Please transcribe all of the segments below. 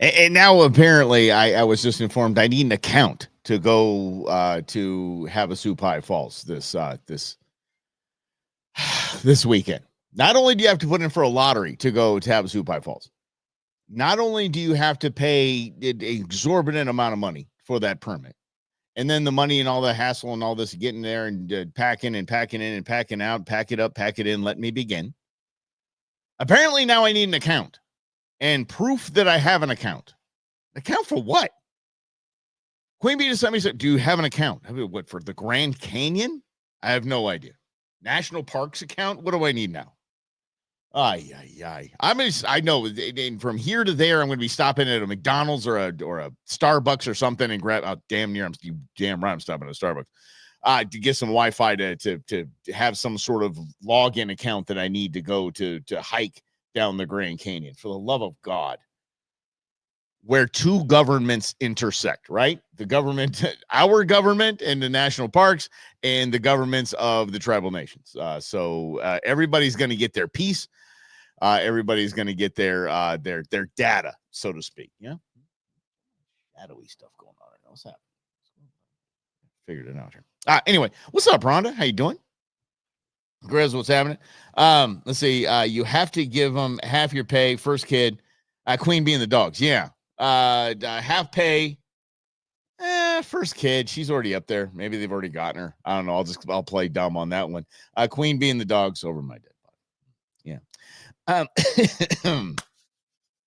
And now apparently I was just informed I need an account to go to Havasupai Falls this weekend. Not only do you have to put in for a lottery to go to Havasupai Falls, not only do you have to pay an exorbitant amount of money for that permit, and then the money and all the hassle and all this getting there and packing and packing in and packing out, pack it up, pack it in, let me begin. Apparently now I need an account and proof that I have an account. Account for what? Queen Bee just sent me said, do you have an account? What, for the Grand Canyon? I have no idea. National Parks account? What do I need now? I know, and from here to there, I'm going to be stopping at a McDonald's or a Starbucks or something and grab. Oh, damn right, I'm stopping at a Starbucks to get some Wi-Fi to have some sort of login account that I need to go to hike down the Grand Canyon. For the love of God, where two governments intersect, right? The government, our government, and the national parks, and the governments of the tribal nations. So everybody's going to get their piece. Everybody's going to get their data, so to speak. Yeah, shadowy stuff going on right now. What's happening? Figured it out here. Anyway, what's up, Rhonda? How you doing? Grizz, what's happening? Let's see. You have to give them half your pay. First kid, Queen Bee and the dogs. Yeah. Half pay. First kid. She's already up there. Maybe they've already gotten her. I don't know. I'll play dumb on that one. Queen Bee and the dogs over my dead body. Yeah. All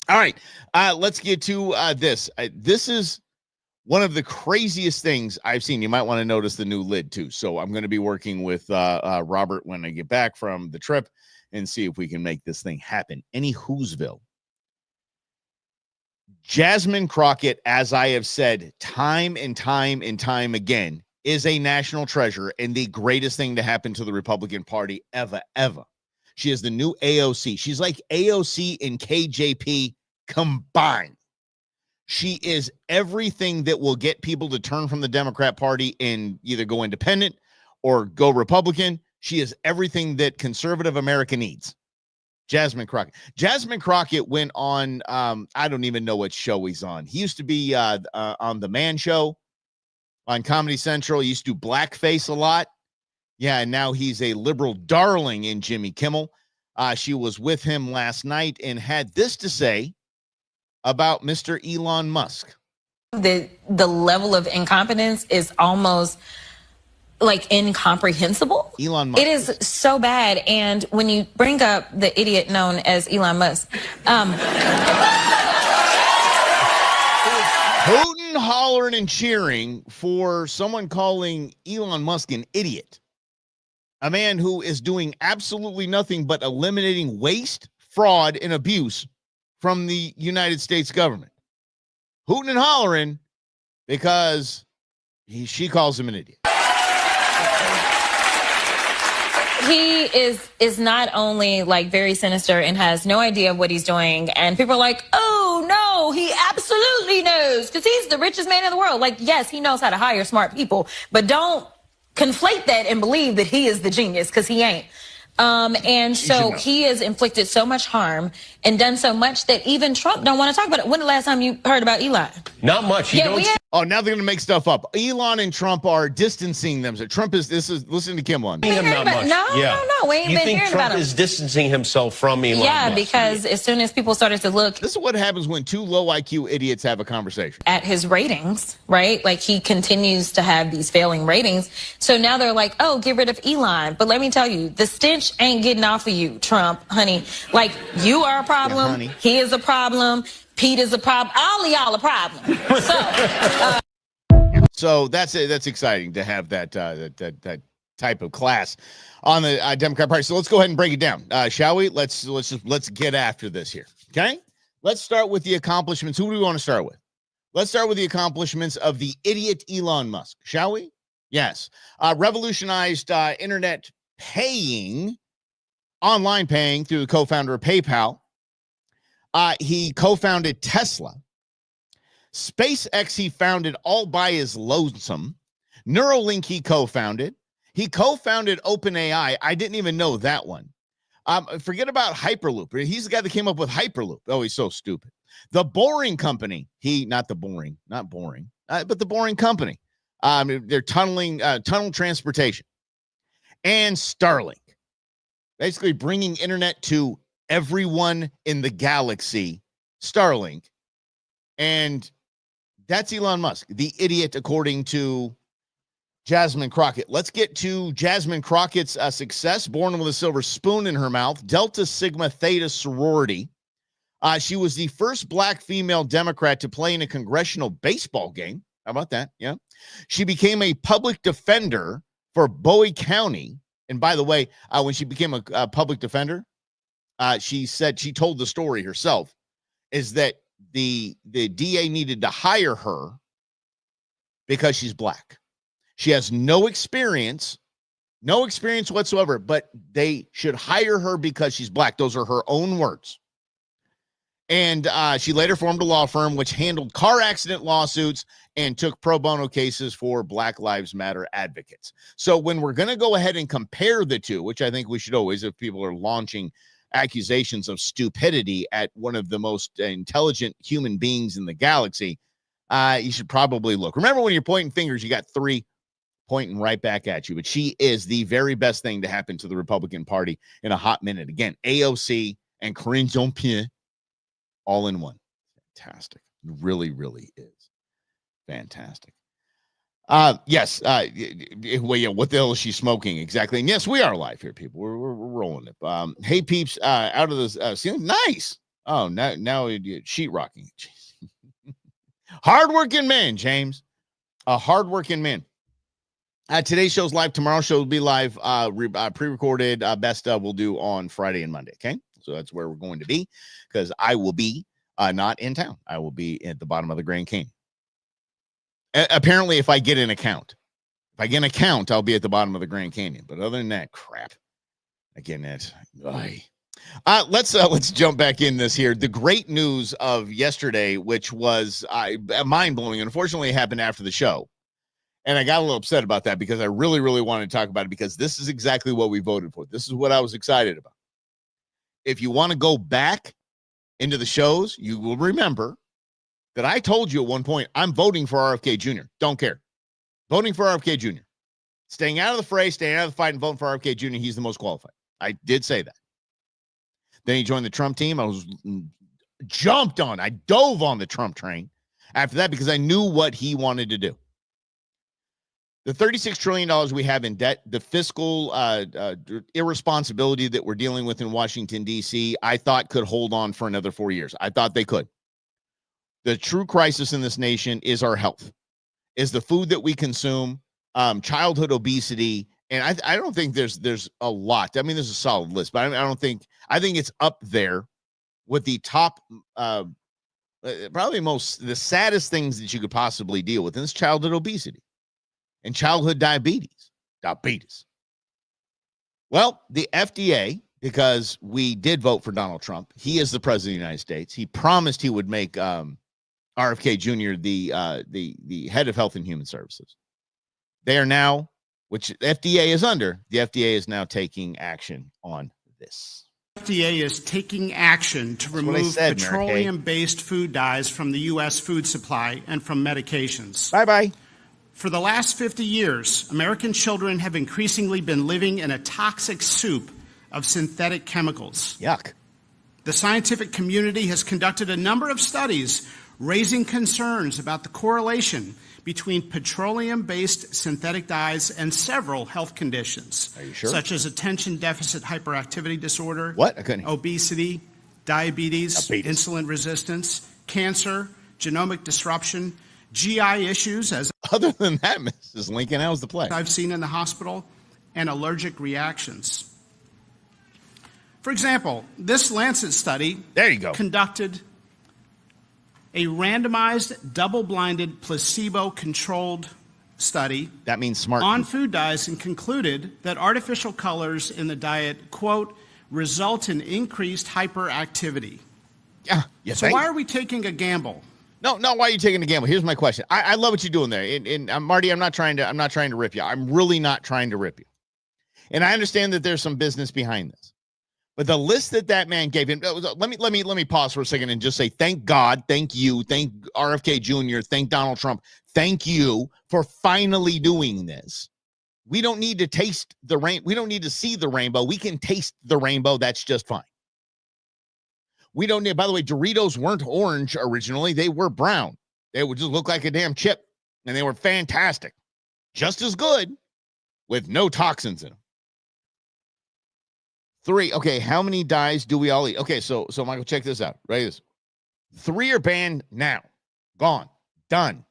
right. Let's get to this. This is one of the craziest things I've seen. You might want to notice the new lid too. So I'm going to be working with Robert when I get back from the trip and see if we can make this thing happen. Any Whoville. Jasmine Crockett, as I have said time and time and time again, is a national treasure and the greatest thing to happen to the Republican Party ever. She is the new AOC. She's like AOC and KJP combined. She is everything that will get people to turn from the Democrat Party and either go independent or go Republican. She is everything that conservative America needs. Jasmine Crockett. Jasmine Crockett went on, I don't even know what show he's on. He used to be on The Man Show on Comedy Central. He used to do blackface a lot. Yeah, and now he's a liberal darling in Jimmy Kimmel. She was with him last night and had this to say about Mr. Elon Musk. The level of incompetence is almost like incomprehensible. Elon Musk. It is so bad. And when you bring up the idiot known as Elon Musk, hooting, hollering, and cheering for someone calling Elon Musk an idiot. A man who is doing absolutely nothing but eliminating waste, fraud, and abuse from the United States government. Hooting and hollering because she calls him an idiot. he is not only like very sinister and has no idea of what he's doing, and people are like, oh no, he absolutely knows because he's the richest man in the world. Like, yes, he knows how to hire smart people, but don't conflate that and believe that he is the genius, because he ain't. And so he has inflicted so much harm and done so much that even Trump don't want to talk about it. When the last time you heard about Elon? Not much. Oh, now they're going to make stuff up. Elon and Trump are distancing themselves. Trump is, listen to Kim on. No, we ain't been hearing about Trump him. is distancing himself from Elon Musk? Because as soon as people started to look. This is what happens when two low IQ idiots have a conversation. At his ratings, right? Like, he continues to have these failing ratings. So now they're like, oh, get rid of Elon. But let me tell you, the stench ain't getting off of you, Trump, honey. Like, you are a problem. Yeah, he is a problem. Pete is a problem. All of y'all a problem. So that's it. That's exciting to have that type of class on the Democrat Party. So let's go ahead and break it down, shall we? Let's get after this here. Okay. Let's start with the accomplishments. Who do we want to start with? Let's start with the accomplishments of the idiot Elon Musk, shall we? Yes. Revolutionized internet paying, online paying through the co-founder of PayPal. He co-founded Tesla. SpaceX he founded all by his lonesome. Neuralink he co-founded. He co-founded OpenAI. I didn't even know that one. Forget about Hyperloop. He's the guy that came up with Hyperloop. Oh, he's so stupid. The Boring Company, not boring, but the Boring Company. They're tunnel transportation, and Starlink, basically bringing internet to everyone in the galaxy. Starlink, and that's Elon Musk, the idiot, according to Jasmine Crockett. Let's get to Jasmine Crockett's success. Born with a silver spoon in her mouth, Delta Sigma Theta sorority. She was the first black female Democrat to play in a congressional baseball game. How about that? Yeah. She became a public defender for Bowie County. And by the way, when she became a public defender, she told the story herself, is that the DA needed to hire her because she's black. She has no experience whatsoever, but they should hire her because she's black. Those are her own words. And she later formed a law firm which handled car accident lawsuits and took pro bono cases for Black Lives Matter advocates. So when we're going to go ahead and compare the two, which I think we should always, if people are launching accusations of stupidity at one of the most intelligent human beings in the galaxy, you should probably look. Remember, when you're pointing fingers, you got three pointing right back at you. But she is the very best thing to happen to the Republican Party in a hot minute. Again, AOC and Karine Jean-Pierre all in one. Fantastic. Really, really is fantastic. Yes. Well, yeah, what the hell is she smoking exactly? And yes, we are live here, people. We're rolling it. Hey, peeps, out of the ceiling. Nice. Oh, now sheetrocking. Hardworking man, James. A hardworking man. Today's show's live. Tomorrow's show will be live, pre-recorded. Best we'll do on Friday and Monday. Okay, so that's where we're going to be, because I will be not in town. I will be at the bottom of the Grand Canyon. Apparently, if I get an account, I'll be at the bottom of the Grand Canyon. But other than that, crap. Again, that's let's jump back in this here. The great news of yesterday, which was mind blowing, unfortunately, it happened after the show. And I got a little upset about that because I really, really wanted to talk about it, because this is exactly what we voted for. This is what I was excited about. If you want to go back into the shows, you will remember that I told you at one point, I'm voting for RFK Jr. Don't care. Voting for RFK Jr. Staying out of the fray, staying out of the fight, and voting for RFK Jr. He's the most qualified. I did say that. Then he joined the Trump team. I dove on the Trump train after that because I knew what he wanted to do. The $36 trillion we have in debt, the fiscal irresponsibility that we're dealing with in Washington, D.C., I thought could hold on for another 4 years. I thought they could. The true crisis in this nation is our health, is the food that we consume, childhood obesity, and I don't think there's a lot. I mean, there's a solid list, but I think it's up there with the top, probably the saddest things that you could possibly deal with, and it's childhood obesity and childhood diabetes. Well, the FDA, because we did vote for Donald Trump, he is the president of the United States. He promised he would make RFK Jr. the head of Health and Human Services. They are now, which FDA is under, the FDA is now taking action on this. FDA is taking action to remove petroleum-based food dyes from the U.S. food supply and from medications. Bye-bye. For the last 50 years, American children have increasingly been living in a toxic soup of synthetic chemicals. Yuck. The scientific community has conducted a number of studies raising concerns about the correlation between petroleum-based synthetic dyes and several health conditions. Are you sure? Such as attention deficit hyperactivity disorder, obesity, diabetes, insulin resistance, cancer, genomic disruption, GI issues, as other than that, Mrs. Lincoln, how's the play? I've seen in the hospital, and allergic reactions. For example, this Lancet study conducted a randomized, double-blinded, placebo-controlled study that means smart on food dyes and concluded that artificial colors in the diet, quote, result in increased hyperactivity. Yeah. So why are we taking a gamble? No. Why are you taking a gamble? Here's my question. I love what you're doing there. And Marty, I'm not trying to rip you. I'm really not trying to rip you. And I understand that there's some business behind this. But the list that man gave him, let me pause for a second and just say, thank God, thank you, thank RFK Jr., thank Donald Trump, thank you for finally doing this. We don't need to taste the rain. We don't need to see the rainbow. We can taste the rainbow. That's just fine. We don't need, by the way, Doritos weren't orange originally. They were brown. They would just look like a damn chip. And they were fantastic. Just as good with no toxins in them. 3. Okay, how many dyes do we all eat? Okay, so Michael, check this out. Right, this 3 are banned now, gone, done.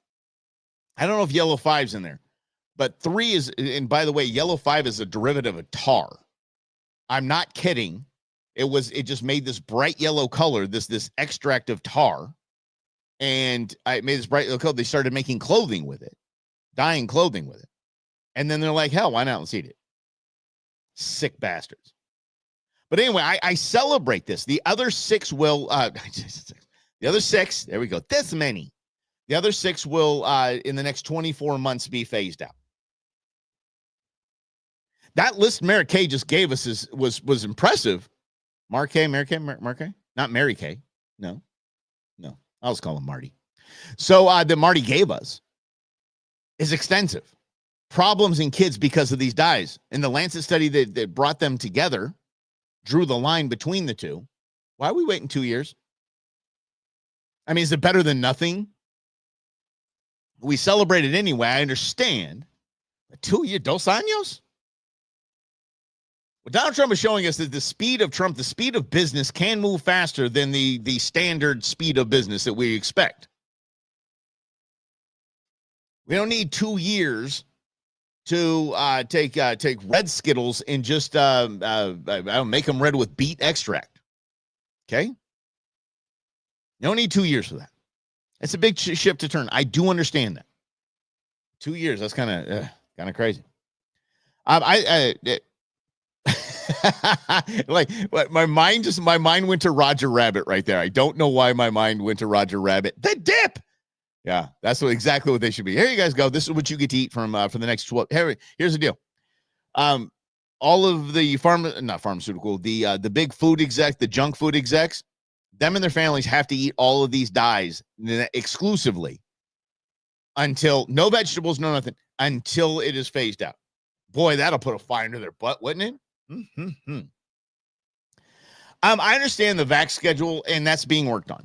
I don't know if yellow 5's in there, but 3 is. And by the way, yellow 5 is a derivative of tar. I'm not kidding. It just made this bright yellow color, this extract of tar, and I made this bright yellow color. They started making clothing with it, dyeing clothing with it, and then they're like, hell, why not? Let's eat it. Sick bastards. But anyway, I celebrate this. The other 6 will, the other 6, there we go, this many. The other 6 will, in the next 24 months, be phased out. That list Mary Kay just gave us was impressive. Mary Kay? Not Mary Kay. No. I was calling Marty. So that Marty gave us is extensive. Problems in kids because of these dyes. And the Lancet study that brought them together drew the line between the two. Why are we waiting 2 years? I mean, is it better than nothing? We celebrate it anyway. I understand. But 2 years, 2 años? Well, Donald Trump is showing us that the speed of Trump, the speed of business can move faster than the standard speed of business that we expect. We don't need 2 years to take red Skittles and just make them red with beet extract. Okay? You don't need 2 years for that. It's a big ship to turn. I do understand that. 2 years, that's kind of crazy. Like my mind went to Roger Rabbit right there. I don't know why my mind went to Roger Rabbit. The dip. Yeah, that's exactly what they should be. Here you guys go. This is what you get to eat from for the next 12. Here's the deal. All of the the big food exec, the junk food execs, them and their families have to eat all of these dyes exclusively until no vegetables, no nothing, until it is phased out. Boy, that'll put a fire into their butt, wouldn't it? Mm-hmm. I understand the vax schedule, and that's being worked on.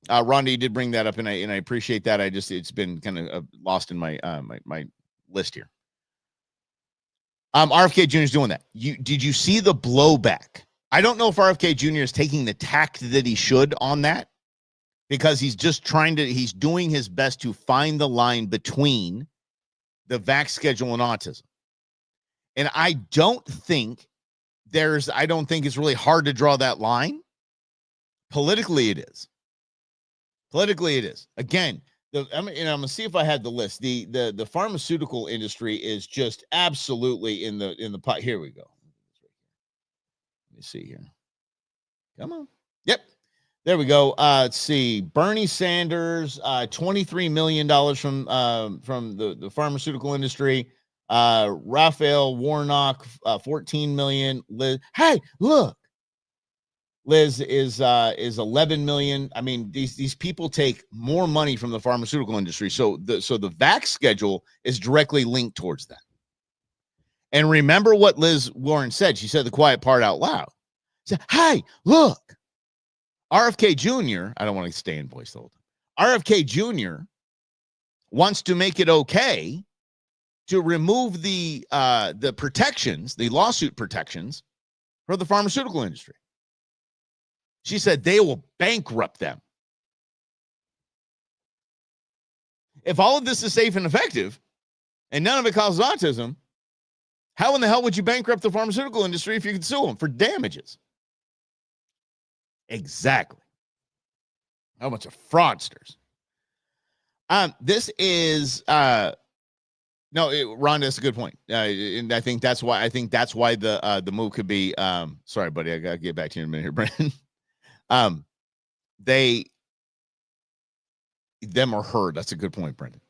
Rhonda, you did bring that up, and I appreciate that. It's been kind of lost in my my list here. RFK Jr. is doing that. Did you see the blowback? I don't know if RFK Jr. is taking the tact that he should on that, because he's just he's doing his best to find the line between the vax schedule and autism. And I don't think it's really hard to draw that line. Politically, it is. Again, I'm gonna see if I had the list. The pharmaceutical industry is just absolutely in the pot. Here we go. Let me see here. Come on. Yep. There we go. Let's see. Bernie Sanders, $23 million from the pharmaceutical industry. Raphael Warnock, 14 million. Liz, hey, look. Liz is 11 million. I mean, these people take more money from the pharmaceutical industry. So the vax schedule is directly linked towards that. And remember what Liz Warren said. She said the quiet part out loud. She said, hey, look. RFK Jr., I don't want to stay in voice the whole time. RFK Jr. wants to make it okay to remove the protections, the lawsuit protections for the pharmaceutical industry. She said they will bankrupt them. If all of this is safe and effective and none of it causes autism, how in the hell would you bankrupt the pharmaceutical industry if you could sue them for damages? Exactly. How much of fraudsters. This is Rhonda, that's a good point. And I think that's why the move could be sorry, buddy, I gotta get back to you in a minute here, Brandon. Them or her, that's a good point, Brendan.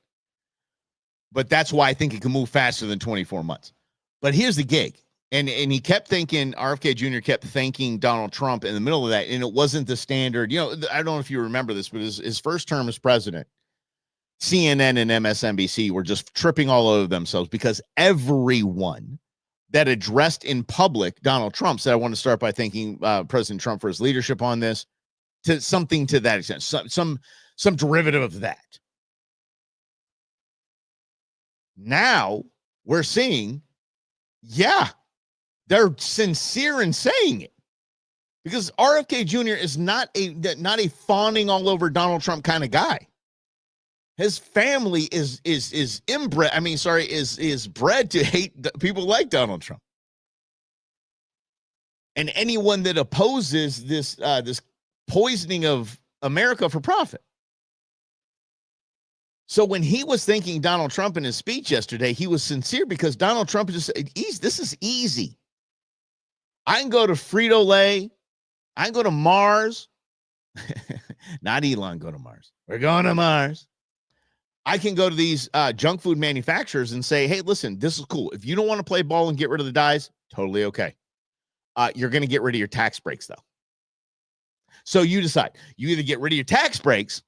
But that's why I think it can move faster than 24 months. But here's the gig. And he kept thinking, RFK Jr. kept thanking Donald Trump in the middle of that. And it wasn't the standard, I don't know if you remember this, but his first term as president, CNN and MSNBC were just tripping all over themselves because everyone that addressed in public Donald Trump said, I want to start by thanking President Trump for his leadership on this, to something to that extent, some derivative of that. Now we're seeing, they're sincere in saying it, because RFK Jr. is not a fawning all over Donald Trump kind of guy. His family is inbred. Is bred to hate people like Donald Trump. And anyone that opposes this poisoning of America for profit. So when he was thanking Donald Trump in his speech yesterday, he was sincere, because Donald Trump just said, this is easy. I can go to Frito-Lay. I can go to Mars. Not Elon go to Mars. We're going to Mars. I can go to these junk food manufacturers and say, hey, listen, this is cool. If you don't want to play ball and get rid of the dyes, totally okay. You're going to get rid of your tax breaks, though. So you decide. You either get rid of your tax breaks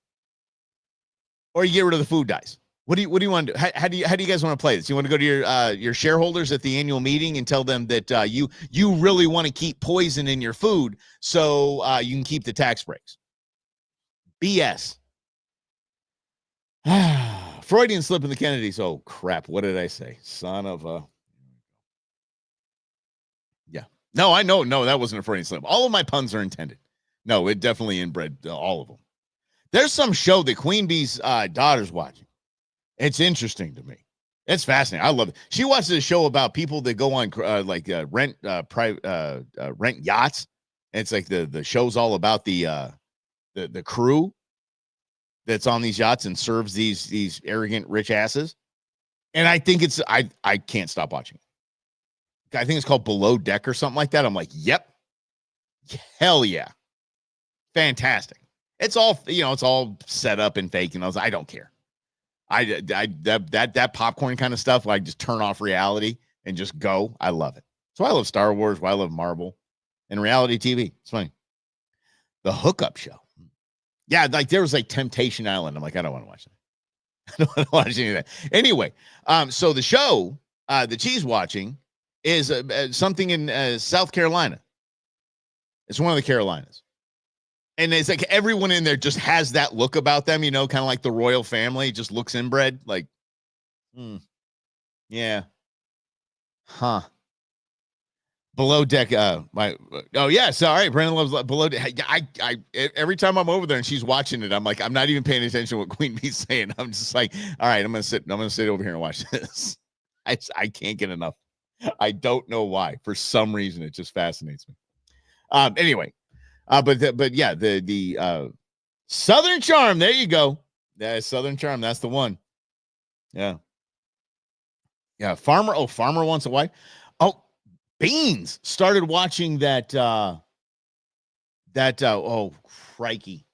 or you get rid of the food dyes. What do you want to do? How do you guys want to play this? You want to go to your shareholders at the annual meeting and tell them that you really want to keep poison in your food so you can keep the tax breaks? BS. Freudian slip in the Kennedys. Oh crap! What did I say? Son of a. Yeah. No, I know. No, that wasn't a Freudian slip. All of my puns are intended. No, it definitely inbred all of them. There's some show that Queen Bee's daughter's watching. It's interesting to me. It's fascinating. I love it. She watches a show about people that go on rent yachts. And it's like the show's all about the crew that's on these yachts and serves these arrogant rich asses. And I think I can't stop watching it. I think it's called Below Deck or something like that. I'm like, yep. Hell yeah. Fantastic. It's all, it's all set up and fake. And I don't care. That popcorn kind of stuff, where I just turn off reality and just go. I love it. So I love Star Wars. Why I love Marvel and reality TV. It's funny. The Hookup Show. Yeah, like there was like Temptation Island. I'm like, I don't want to watch that. I don't want to watch any of that. Anyway, so the show that she's watching is something in South Carolina. It's one of the Carolinas. And it's like everyone in there just has that look about them, kind of like the royal family, just looks inbred. Like, yeah. Huh. Below Deck. So all right. Brandon loves Below Deck. I every time I'm over there and she's watching it, I'm like, I'm not even paying attention to what Queen Bee's saying. I'm just like, all right, I'm gonna sit over here and watch this. I can't get enough. I don't know why. For some reason, it just fascinates me. Anyway. The Southern Charm. There you go. Yeah, Southern Charm. That's the one. Yeah. Yeah. Farmer. Oh, Farmer wants a wife. Oh, Beans started watching that. Oh, crikey.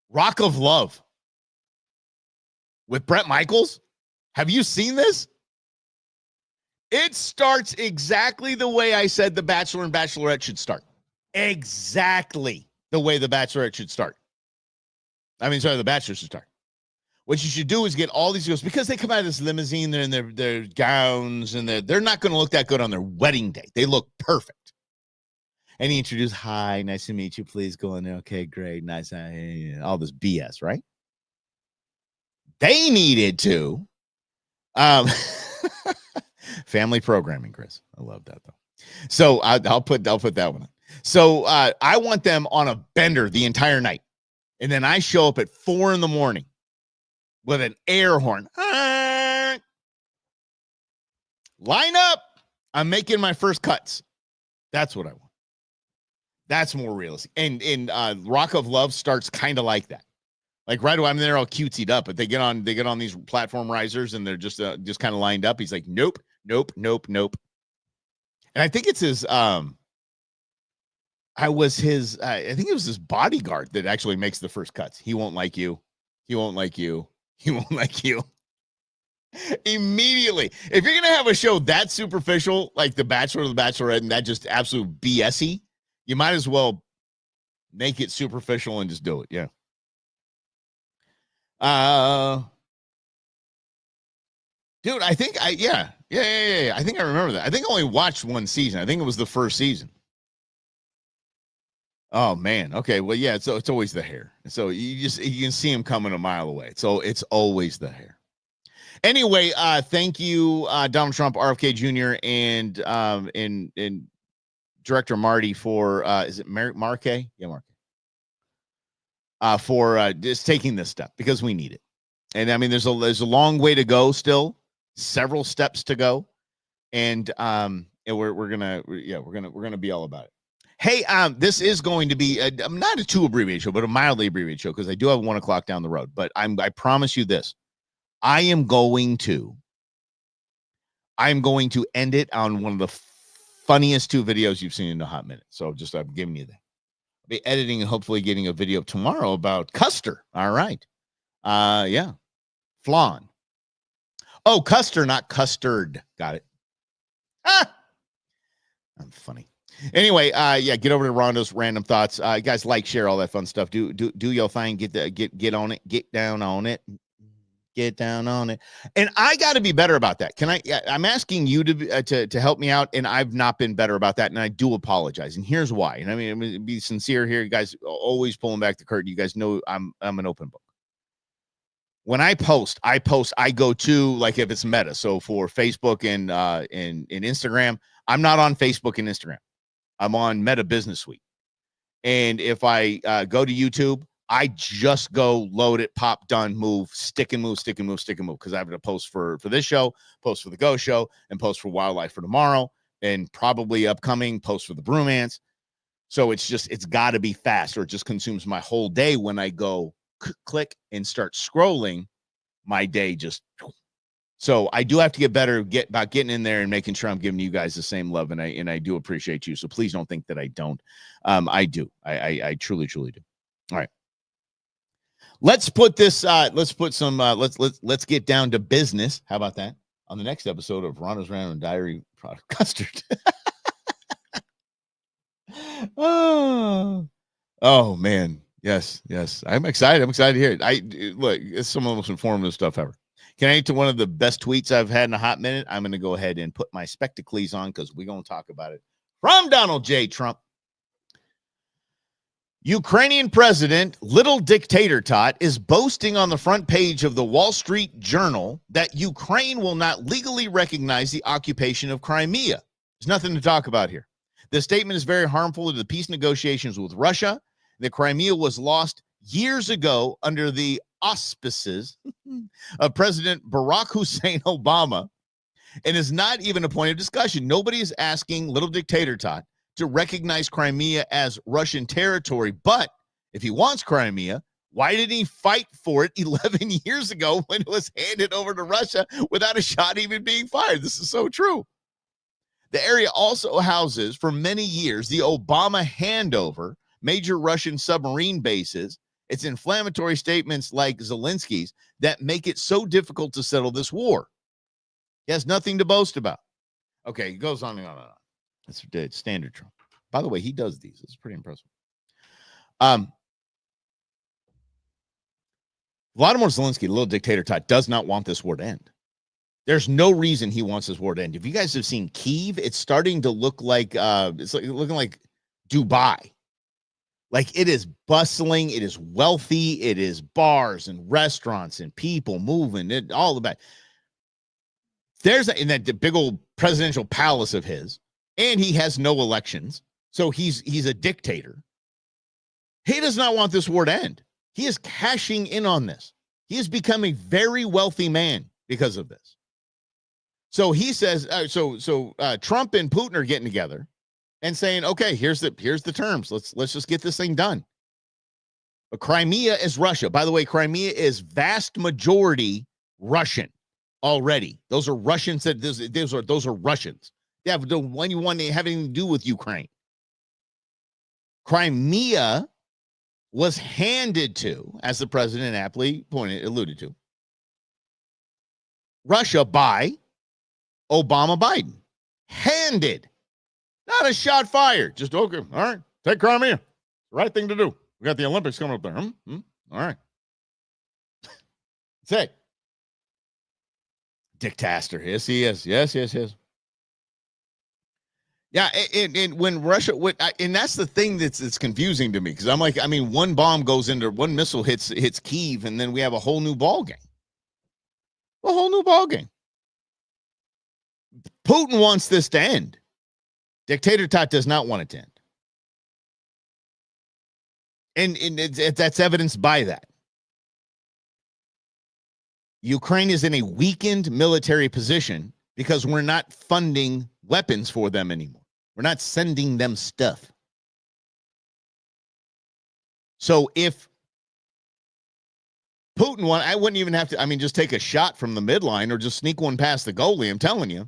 Rock of Love with Bret Michaels. Have you seen this? It starts exactly the way I said The Bachelor and Bachelorette should start. Exactly the way The Bachelorette should start. The Bachelor should start. What you should do is get all these girls, because they come out of this limousine, they're in their gowns, and they're not going to look that good on their wedding day. They look perfect. And he introduced, hi, nice to meet you. Please go in there. Okay, great. Nice. All this BS, right? They needed to. Family programming, Chris. I love that, though. So I'll put that one on. So I want them on a bender the entire night. And then I show up at 4 a.m. with an air horn. Line up. I'm making my first cuts. That's what I want. That's more realistic. And Rock of Love starts kind of like that. Like right away, they're all cutesied up, but they get on these platform risers and they're just kind of lined up. He's like, nope. And I think it's his I think it was his bodyguard that actually makes the first cuts. He won't like you. He won't like you. He won't like you. Immediately. If you're going to have a show that superficial, like The Bachelor or The Bachelorette, and that just absolute BS-y, you might as well make it superficial and just do it. Yeah. Dude, I think yeah. I think I remember that. I think I only watched one season. I think it was the first season. Oh man. Okay. Well, yeah. So it's always the hair. So you can see him coming a mile away. So it's always the hair. Anyway, thank you, Donald Trump, RFK Jr. and Director Marty for is it Markey? Yeah, Markey. For just taking this step because we need it. And I mean, there's a long way to go still, several steps to go, and we're gonna be all about it. Hey, this is going to be not a too abbreviated show, but a mildly abbreviated show because I do have 1 o'clock down the road. But I promise you this: I am going to end it on one of the funniest 2 videos you've seen in a hot minute. So just I'm giving you that. I'll be editing and hopefully getting a video tomorrow about Custer. All right. Yeah. Flan. Oh, Custer, not custard. Got it. I'm funny. Anyway, yeah, get over to Rondo's Random Thoughts. Guys, like, share, all that fun stuff. Do your thing. Get on it. Get down on it. Get down on it. And I got to be better about that. I'm asking you to help me out, and I've not been better about that, and I do apologize. And here's why. And I mean, I'm gonna be sincere here. You guys always pulling back the curtain. You guys know I'm an open book. When I post, I go to, like, if it's Meta. So for Facebook and Instagram, I'm not on Facebook and Instagram. I'm on Meta Business Suite. And if I go to YouTube, I just go load it, pop, done, move, stick and move, because I have to post for this show, post for the Go Show, and post for Wildlife for tomorrow, and probably upcoming post for the Bromance. So it's got to be fast, or it just consumes my whole day. When I go click and start scrolling, my day just. So I do have to get better about getting in there and making sure I'm giving you guys the same love, and I do appreciate you. So please don't think that I don't. I do. I truly do. All right. Let's put this. Let's get down to business. How about that? On the next episode of Ronda's Random Diary Product Custard. Oh man. Yes. I'm excited. To hear it. Look, it's some of the most informative stuff ever. Can I get to one of the best tweets I've had in a hot minute? I'm going to go ahead and put my spectacles on because we're going to talk about it. From Donald J. Trump. Ukrainian president, little dictator tot, is boasting on the front page of the Wall Street Journal that Ukraine will not legally recognize the occupation of Crimea. There's nothing to talk about here. The statement is very harmful to the peace negotiations with Russia. The Crimea was lost years ago under the auspices of President Barack Hussein Obama and is not even a point of discussion. Nobody is asking little dictator tot to recognize Crimea as Russian territory. But if he wants Crimea, why didn't he fight for it 11 years ago when it was handed over to Russia without a shot even being fired? This is so true. The area also houses, for many years, the Obama handover, major Russian submarine bases. It's inflammatory statements like Zelensky's that make it so difficult to settle this war. He has nothing to boast about. Okay, he goes on and on and on. That's standard Trump. By the way, he does these. It's pretty impressive. Vladimir Zelensky, the little dictator type, does not want this war to end. There's no reason he wants this war to end. If you guys have seen Kyiv, it's starting to look like looking like Dubai. Like, it is bustling, it is wealthy, it is bars and restaurants and people moving, all about. In that big old presidential palace of his, and he has no elections, so he's a dictator. He does not want this war to end. He is cashing in on this. He has become a very wealthy man because of this. So he says, Trump and Putin are getting together and saying, okay, here's the terms. Let's just get this thing done. But Crimea is Russia. By the way, Crimea is vast majority Russian already. Those are Russians. Those are Russians. They have the one they have anything to do with Ukraine. Crimea was handed to, as the president aptly alluded to, Russia by Obama Biden. Handed. Not a shot fired. Just, okay, all right, take Crimea. Right thing to do. We got the Olympics coming up there. All right. That's it. Dictator. Yes, he is. Yes. Yeah, and when Russia and that's the thing that's confusing to me, because I'm like, I mean, one missile hits Kyiv, and then we have a whole new ball game. A whole new ball game. Putin wants this to end. Dictator Tot does not want it to end. And that's evidenced by that. Ukraine is in a weakened military position because we're not funding weapons for them anymore. We're not sending them stuff. So if Putin won, I wouldn't even have to, just take a shot from the midline or just sneak one past the goalie. I'm telling you.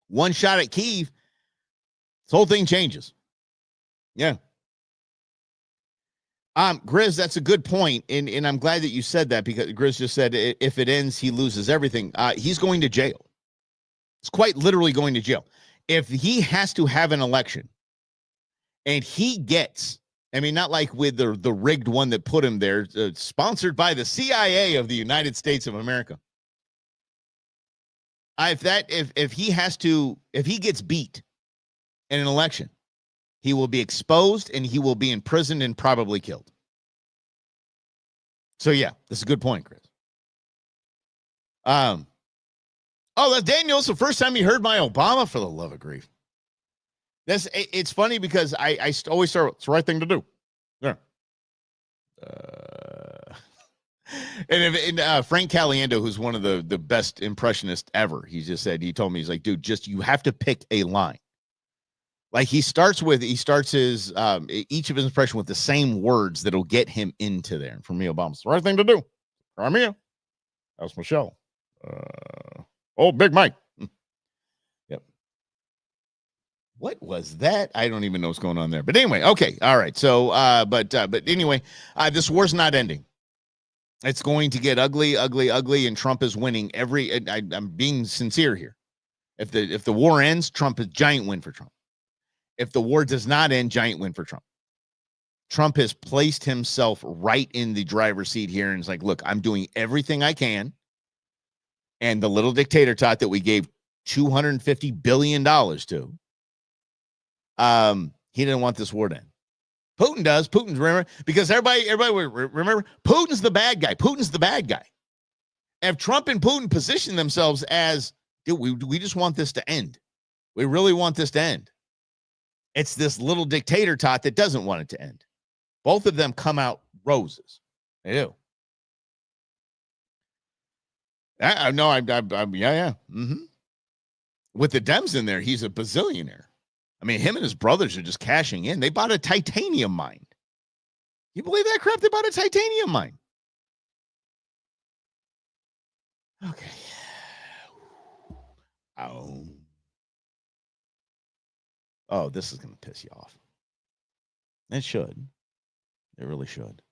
One shot at Kyiv, this whole thing changes. Yeah. Grizz, that's a good point, and I'm glad that you said that, because Grizz just said if it ends, he loses everything. He's going to jail. It's quite literally going to jail. If he has to have an election, and he gets, not like with the rigged one that put him there, sponsored by the CIA of the United States of America. If he gets beat in an election, he will be exposed and he will be imprisoned and probably killed. So yeah, that's a good point, Chris. That's Daniel. It's the first time you heard my Obama, for the love of grief. It's funny because I always start, it's the right thing to do. Yeah. And Frank Caliendo, who's one of the best impressionists ever, he told me, he's like, dude, you have to pick a line. Like he starts his each of his impression with the same words that'll get him into there. And for me, Obama's the right thing to do. Crimea. That's Michelle. Big Mike. Yep. What was that? I don't even know what's going on there. But anyway, okay, all right. So, but anyway, this war's not ending. It's going to get ugly, and Trump is winning I'm being sincere here. If the war ends, Trump is giant win for Trump. If the war does not end, giant win for Trump. Trump has placed himself right in the driver's seat here and is like, look, I'm doing everything I can. And the little dictator Tot that we gave $250 billion to, he didn't want this war to end. Putin does. Putin's, remember, because everybody remember, Putin's the bad guy. Putin's the bad guy. If Trump and Putin position themselves as, dude, we just want this to end. We really want this to end. It's this little dictator Tot that doesn't want it to end. Both of them come out roses. They do. Yeah. Mm-hmm. With the Dems in there, he's a bazillionaire. Him and his brothers are just cashing in. They bought a titanium mine. You believe that crap? They bought a titanium mine. Okay. Oh, this is going to piss you off. It should. It really should.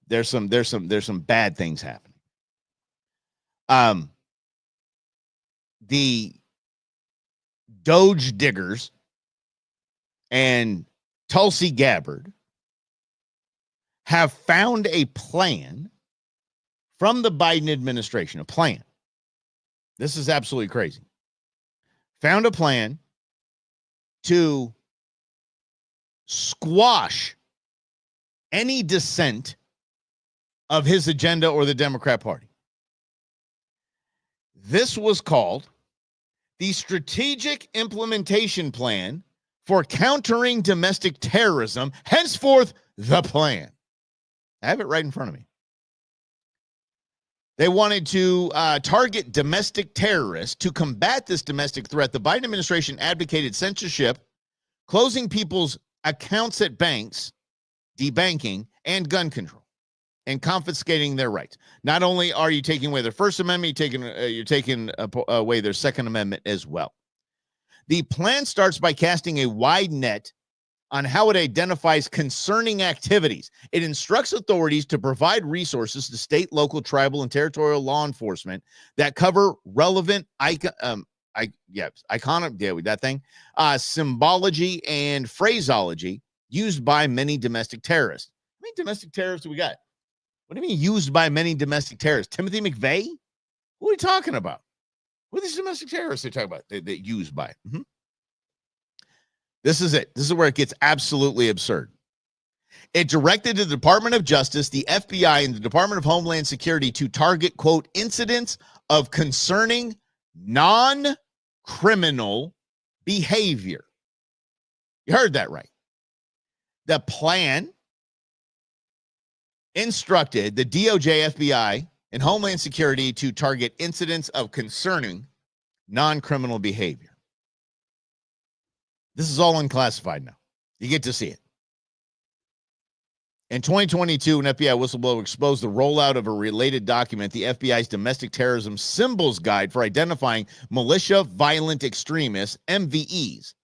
There's some bad things happening. The Doge diggers and Tulsi Gabbard have found a plan from the Biden administration, a plan. This is absolutely crazy. Found a plan to squash any dissent of his agenda or the Democrat Party. This was called the Strategic Implementation Plan for Countering Domestic Terrorism, henceforth the plan. I have it right in front of me. They wanted to target domestic terrorists. To combat this domestic threat, the Biden administration advocated censorship, closing people's accounts at banks, debanking, and gun control, and confiscating their rights. Not only are you taking away their First Amendment, you're taking away their Second Amendment as well. The plan starts by casting a wide net on how it identifies concerning activities. It instructs authorities to provide resources to state, local, tribal, and territorial law enforcement that cover relevant symbology and phraseology used by many domestic terrorists. How many domestic terrorists do we got? What do you mean used by many domestic terrorists? Timothy McVeigh? Who are we talking about? Who are these domestic terrorists they're talking about that used by? This is it. This is where it gets absolutely absurd. It directed the Department of Justice, the FBI, and the Department of Homeland Security to target, quote, incidents of concerning non-criminal behavior. You heard that right. The plan instructed the DOJ, FBI, and Homeland Security to target incidents of concerning non-criminal behavior. This is all unclassified now. You get to see it. In 2022, an FBI whistleblower exposed the rollout of a related document, the FBI's Domestic Terrorism Symbols Guide for Identifying Militia Violent Extremists, MVEs.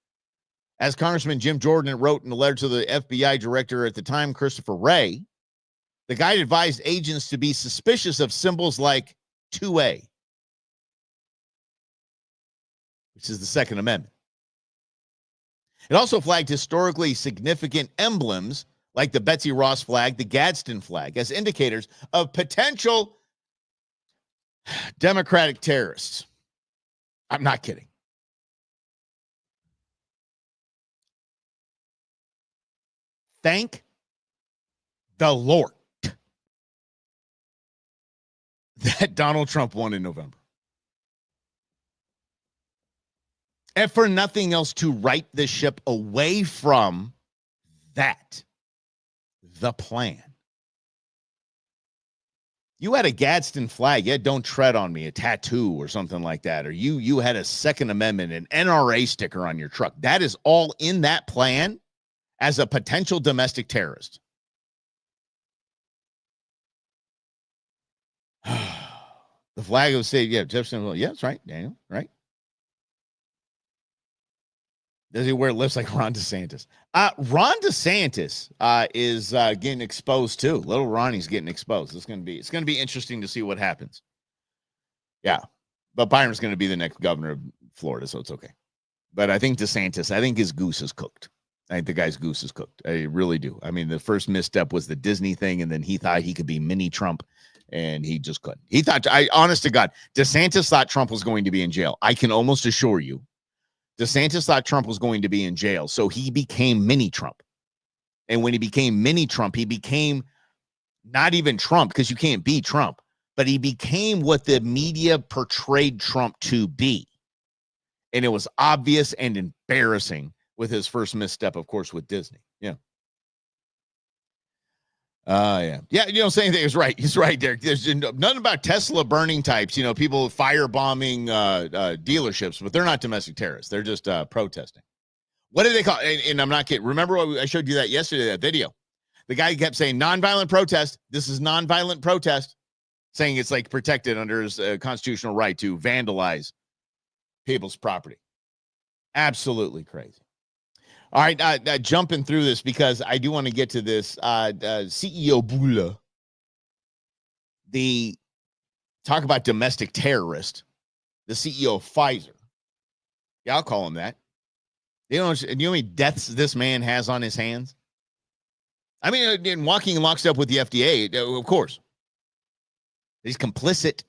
As Congressman Jim Jordan wrote in a letter to the FBI director at the time, Christopher Wray, the guide advised agents to be suspicious of symbols like 2A, which is the Second Amendment. It also flagged historically significant emblems like the Betsy Ross flag, the Gadsden flag, as indicators of potential Democratic terrorists. I'm not kidding. Thank the Lord that Donald Trump won in November. And for nothing else, to right the ship away from that, the plan. You had a Gadsden flag, yeah, don't tread on me, a tattoo or something like that. Or you had a Second Amendment, an NRA sticker on your truck. That is all in that plan as a potential domestic terrorist. The flag will say, yeah, Jefferson, well, yeah, that's right, Daniel, right? Does he wear lips like Ron DeSantis? Ron DeSantis is getting exposed too. Little Ronnie's getting exposed. It's gonna be interesting to see what happens. Yeah, but Byron's gonna be the next governor of Florida, so it's okay. But I think DeSantis, I think his goose is cooked. I think the guy's goose is cooked. I really do. I mean, the first misstep was the Disney thing, and then he thought he could be mini Trump, and he just couldn't. He thought, honest to God, DeSantis thought Trump was going to be in jail. I can almost assure you. DeSantis thought Trump was going to be in jail, so he became mini Trump. And when he became mini Trump, he became not even Trump, because you can't be Trump, but he became what the media portrayed Trump to be. And it was obvious and embarrassing with his first misstep, of course, with Disney. Yeah. Yeah, you know, saying thing is right. He's right, Derek. There's nothing about Tesla burning types, people firebombing dealerships, but they're not domestic terrorists. They're just protesting. What do they call it? And I'm not kidding. Remember what I showed you that yesterday, that video? The guy kept saying nonviolent protest. This is nonviolent protest, saying it's like protected under his constitutional right to vandalize people's property. Absolutely crazy. All right, jumping through this because I do want to get to this. CEO Bula, the talk about domestic terrorist, the CEO of Pfizer. Yeah, I'll call him that. You know how many deaths this man has on his hands? I mean, in walking in lockstep with the FDA, of course. He's complicit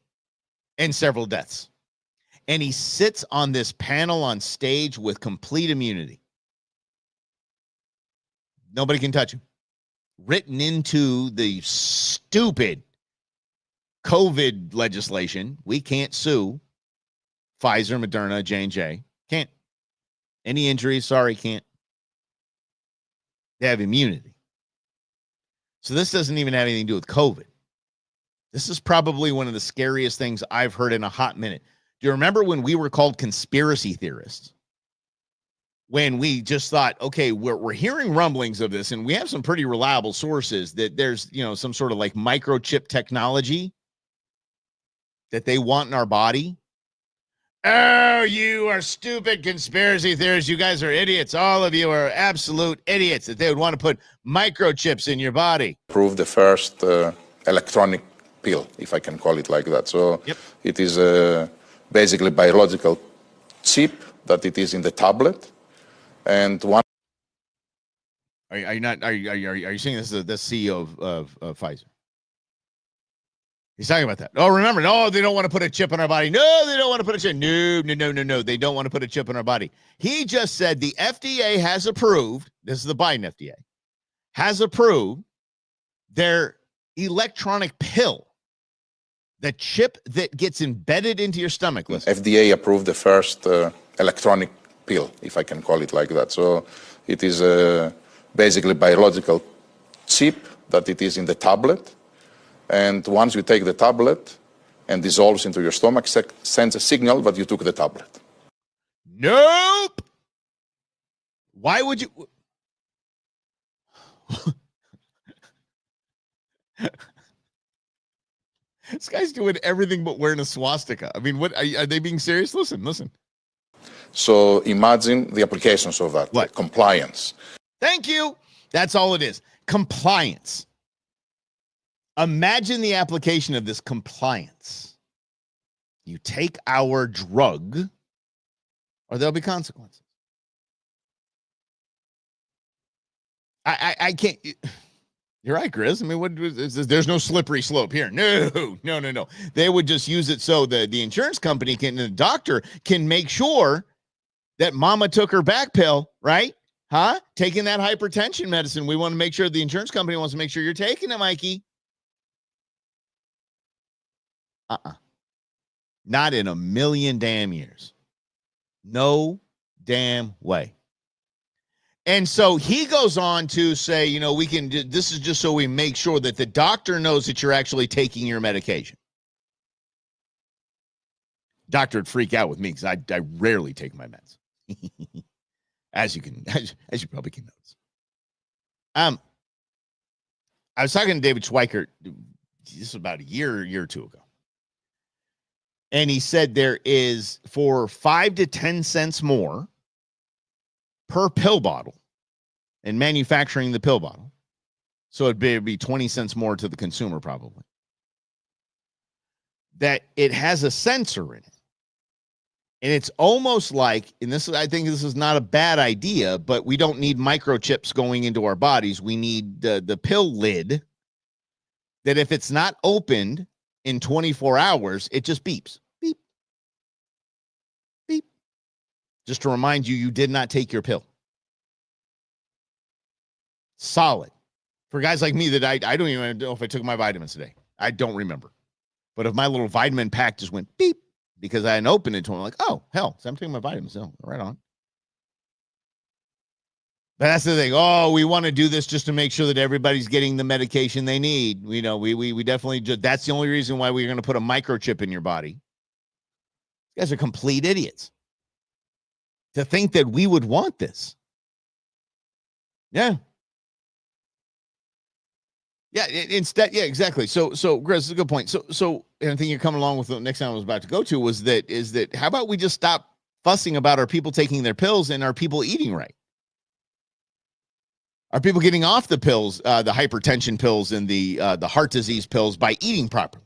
in several deaths. And he sits on this panel on stage with complete immunity. Nobody can touch him. Written into the stupid COVID legislation, we can't sue Pfizer, Moderna, J&J. Can't. Any injuries? Sorry, can't. They have immunity. So this doesn't even have anything to do with COVID. This is probably one of the scariest things I've heard in a hot minute. Do you remember when we were called conspiracy theorists? When we just thought, okay, we're hearing rumblings of this, and we have some pretty reliable sources that there's, some sort of like microchip technology that they want in our body. Oh, you are stupid conspiracy theorists. You guys are idiots. All of you are absolute idiots that they would want to put microchips in your body. Approved the first electronic pill, if I can call it like that. So it is basically biological chip that it is in the tablet. And one. Are you saying this is the CEO of Pfizer? He's talking about that. Oh, remember, no, they don't want to put a chip in our body. No, they don't want to put a chip. No. They don't want to put a chip in our body. He just said the FDA has approved, this is the Biden FDA, has approved their electronic pill, the chip that gets embedded into your stomach. Listen. FDA approved the first electronic pill, if I can call it like that. So it is basically biological chip that it is in the tablet. And once you take the tablet and dissolves into your stomach, sends a signal that you took the tablet. Nope. Why would you? This guy's doing everything but wearing a swastika. I mean, what are they being serious? Listen. So imagine the applications of that. What? Compliance. Thank you. That's all it is. Compliance. Imagine the application of this compliance. You take our drug, or there'll be consequences. I can't. You're right, Chris. I mean, there's no slippery slope here. No. They would just use it so the insurance company can, and the doctor can make sure that mama took her back pill, right? Huh? Taking that hypertension medicine. We want to make sure the insurance company wants to make sure you're taking it, Mikey. Not in a million damn years. No damn way. And so he goes on to say, you know, we can, this is just so we make sure that the doctor knows that you're actually taking your medication. Doctor would freak out with me because I rarely take my meds. as you probably can notice. I was talking to David Schweikert, this was about a year or two ago. And he said there is, for 5 to 10 cents more per pill bottle in manufacturing the pill bottle. So it'd be 20 cents more to the consumer probably. That it has a sensor in it. And it's almost like, and I think this is not a bad idea, but we don't need microchips going into our bodies. We need the pill lid that if it's not opened in 24 hours, it just beeps. Beep. Beep. Just to remind you, you did not take your pill. Solid. For guys like me that I don't even know if I took my vitamins today. I don't remember. But if my little vitamin pack just went beep because I hadn't opened it, I'm like, oh, hell, so I'm taking my vitamins. So right on. But that's the thing. Oh, we want to do this just to make sure that everybody's getting the medication they need. You know, we definitely just, that's the only reason why we're going to put a microchip in your body. You guys are complete idiots. To think that we would want this. Yeah. Yeah, instead, yeah, exactly. So, Chris, this is a good point. So, and I think you're coming along with the next time I was about to go to is that how about we just stop fussing about our people taking their pills and are people eating right? Are people getting off the pills, the hypertension pills and the heart disease pills by eating properly?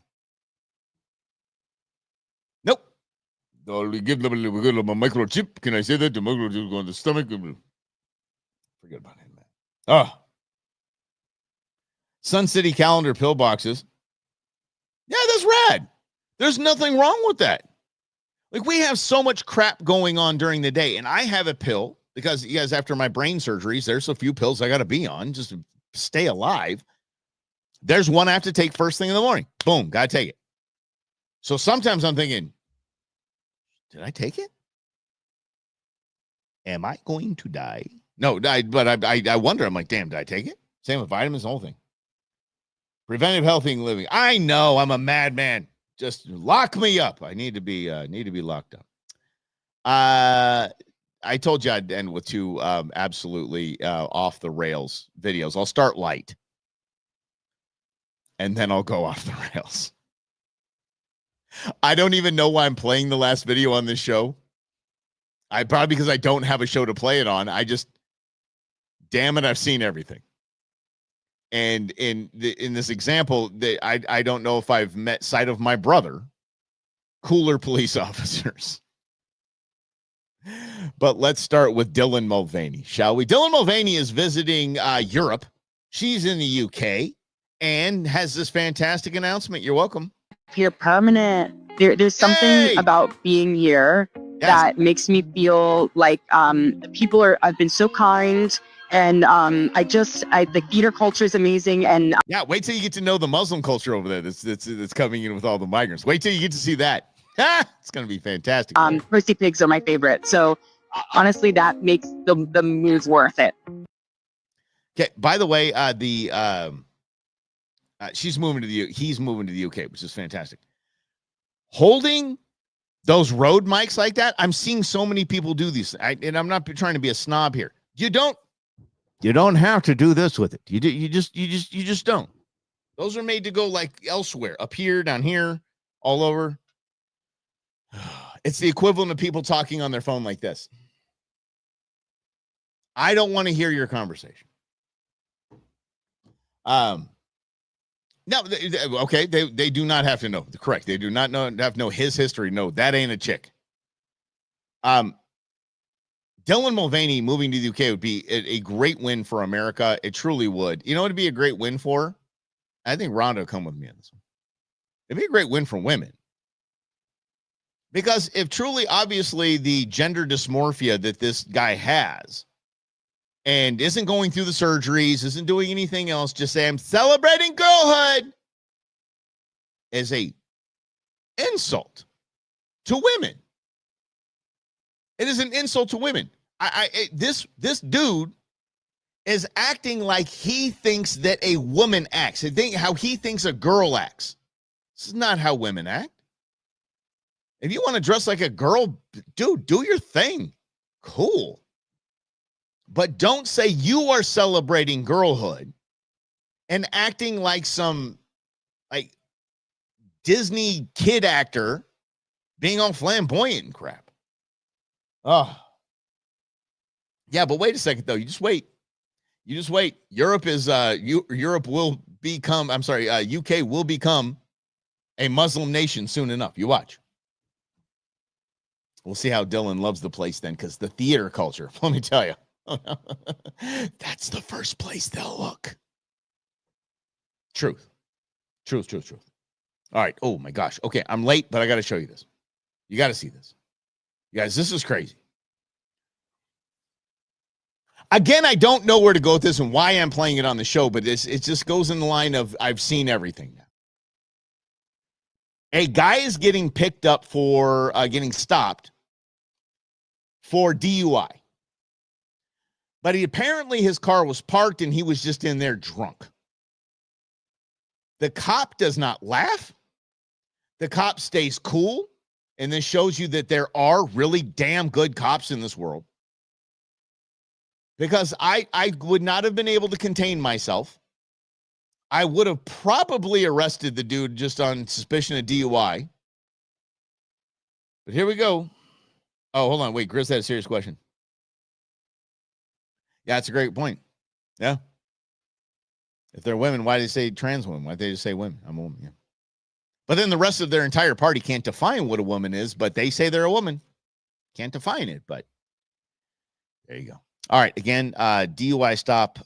Nope. We give them a microchip. Can I say that? The microchip go in the stomach. Forget about it, man. Oh. Sun City calendar pill boxes. Yeah, that's rad. There's nothing wrong with that. Like, we have so much crap going on during the day, and I have a pill because, you guys, after my brain surgeries, there's a few pills I got to be on just to stay alive. There's one I have to take first thing in the morning. Boom, got to take it. So sometimes I'm thinking, did I take it? Am I going to die? No, but I wonder. I'm like, damn, did I take it? Same with vitamins, the whole thing. Preventive healthy living. I know I'm a madman. Just lock me up. I need to be locked up. I told you I'd end with two absolutely off the rails videos. I'll start light, and then I'll go off the rails. I don't even know why I'm playing the last video on this show. Probably because I don't have a show to play it on. Damn it, I've seen everything. And in this example, I don't know if I've met sight of my brother, cooler police officers. But let's start with Dylan Mulvaney, shall we? Dylan Mulvaney is visiting Europe. She's in the UK and has this fantastic announcement. You're welcome. Here permanent. There's something about being here that makes me feel like people I've been so kind, and the theater culture is amazing. And yeah, wait till you get to know the Muslim culture over there that's coming in with all the migrants. Wait till you get to see that. It's going to be fantastic. Roasty pigs are my favorite. So honestly, that makes the move worth it. Okay. By the way, he's moving to the UK, which is fantastic. Holding those road mics like that, I'm seeing so many people do these. And I'm not trying to be a snob here. You don't have to do this with it. You just don't. Those are made to go like elsewhere, up here, down here, all over. It's the equivalent of people talking on their phone like this. I don't want to hear your conversation. No, okay, they do not have to know. Correct. They do not have to know his history. No, that ain't a chick. Dylan Mulvaney moving to the UK would be a great win for America. It truly would. You know what it'd be a great win for? I think Rhonda will come with me on this one. It'd be a great win for women. Because if truly, obviously, the gender dysmorphia that this guy has and isn't going through the surgeries, isn't doing anything else, just say, I'm celebrating girlhood, is a insult to women. It is an insult to women. This dude is acting like he thinks that a woman acts. How he thinks a girl acts. This is not how women act. If you want to dress like a girl, dude, do your thing. Cool. But don't say you are celebrating girlhood and acting like some like Disney kid actor being all flamboyant and crap. Oh. Yeah, but wait a second though. You just wait. Europe will become, UK will become a Muslim nation soon enough. You watch. We'll see how Dylan loves the place then, because the theater culture, let me tell you, that's the first place they'll look. Truth. All right. Oh my gosh. Okay. I'm late, but I got to show you this. You got to see this. You guys, this is crazy. Again, I don't know where to go with this and why I'm playing it on the show, but it just goes in the line of I've seen everything now. A guy is getting picked up for getting stopped for DUI. But apparently his car was parked and he was just in there drunk. The cop does not laugh. The cop stays cool. And this shows you that there are really damn good cops in this world. Because I would not have been able to contain myself. I would have probably arrested the dude just on suspicion of DUI. But here we go. Oh, hold on. Wait, Grizz had a serious question. Yeah, that's a great point. Yeah. If they're women, why do they say trans women? Why do they just say women? I'm a woman, yeah. But then the rest of their entire party can't define what a woman is, but they say they're a woman. Can't define it, but there you go. All right, again, DUI stop.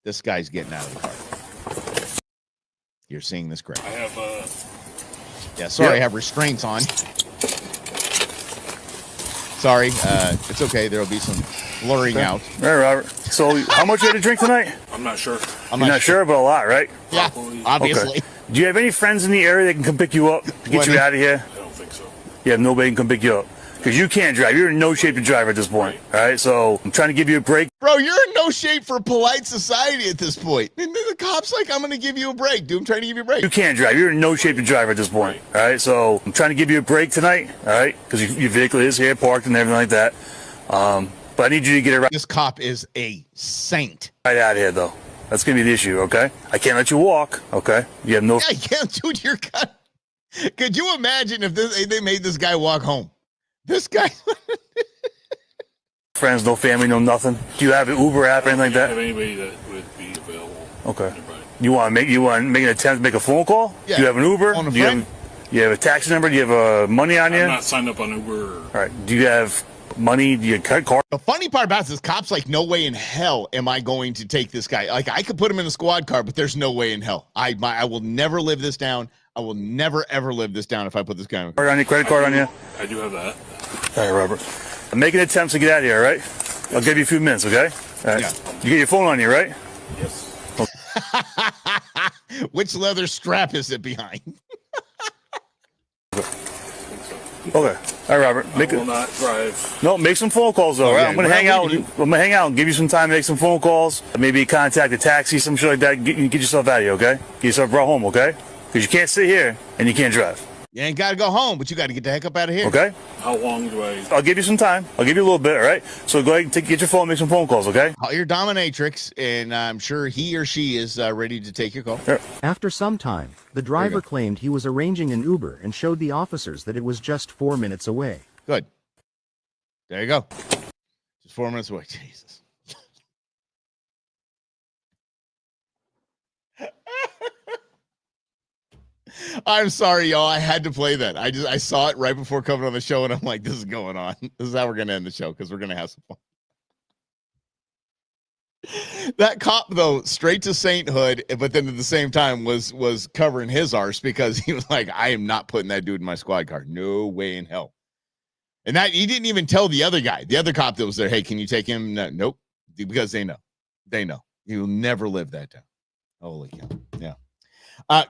This guy's getting out of the car. You're seeing this correct. I have yeah, sorry, I have restraints on. Sorry, it's okay. There'll be some blurring out. All right, Robert. So how much you had to drink tonight? I'm not sure. You're not sure, but a lot, right? Yeah, obviously. Okay. Do you have any friends in the area that can come pick you up to get you out of here? I don't think so. You have nobody can come pick you up. Because you can't drive. You're in no shape to drive at this point. All right, so I'm trying to give you a break. Bro, you're in no shape for polite society at this point. And the cop's like, I'm going to give you a break, dude. I'm trying to give you a break. You can't drive. You're in no shape to drive at this point. All right, so I'm trying to give you a break tonight. All right, because your vehicle is here parked and everything like that. But I need you to get it right. This cop is a saint. Right out of here, though. That's going to be the issue, okay? I can't let you walk, okay? You have no... Yeah, dude, Could you imagine if they made this guy walk home? This guy. Friends, no family, no nothing. Do you have an Uber app or anything like that? Have anybody that would be available? Okay. Anybody. You want to make an attempt to make a phone call? Yeah. Do you have an Uber? On a Do you friend? have a taxi number? Do you have money on you? I'm not signed up on Uber. All right. Do you have money? Do you have card? The funny part about this is cops like, no way in hell am I going to take this guy. Like, I could put him in the squad car, but there's no way in hell. I will never live this down. I will never, ever live this down if I put this guy on. Card on your credit card on you? I do have that. All right, Robert. I'm making attempts to get out of here, all right? I'll give you a few minutes, okay? All right. Yeah. You get your phone on you, right? Yes. Which leather strap is it behind? Okay. All right, Robert. I will not drive. No, make some phone calls though. All right? Okay, I'm gonna well, hang out. we can I'm gonna hang out and give you some time to make some phone calls. Maybe contact a taxi, some shit like that. Get yourself out of here, okay? Get yourself brought home, okay? Because you can't sit here and you can't drive. You ain't got to go home, but you got to get the heck up out of here. Okay? How long do I? I'll give you some time. I'll give you a little bit, all right? So go ahead and get your phone, and make some phone calls, okay? Call your dominatrix, and I'm sure he or she is ready to take your call. Sure. After some time, the driver claimed he was arranging an Uber and showed the officers that it was just 4 minutes away. Good. There you go. Just 4 minutes away. Jesus. I'm sorry, y'all. I had to play that. I saw it right before coming on the show, and I'm like, this is going on. This is how we're gonna end the show because we're gonna have some fun. That cop, though, straight to sainthood, but then at the same time was covering his arse because he was like, I am not putting that dude in my squad car. No way in hell. And that he didn't even tell the other guy, the other cop that was there, hey, can you take him? No, nope. Because they know. They know. He will never live that down. Holy cow. Yeah.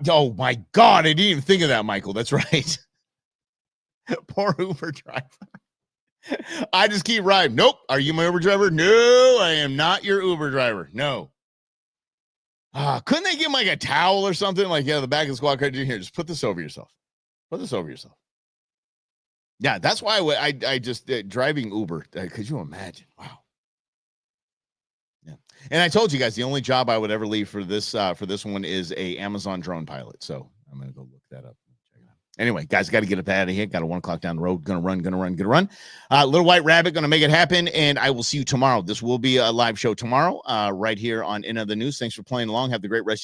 Oh my God, I didn't even think of that, Michael. That's right. Poor Uber driver. I just keep riding. Nope. Are you my Uber driver? No, I am not your Uber driver. No. Couldn't they give him like a towel or something? Like, yeah, the back of the squad car, here, just put this over yourself. Put this over yourself. Yeah, that's why I just driving Uber. Could you imagine? Wow. Yeah, and I told you guys the only job I would ever leave for this one is a Amazon drone pilot. So I'm gonna go look that up. Check it out. Anyway, guys, got to get up out of here. Got a 1 o'clock down the road. Gonna run. Little White Rabbit gonna make it happen, and I will see you tomorrow. This will be a live show tomorrow, right here on In Other News. Thanks for playing along. Have the great rest of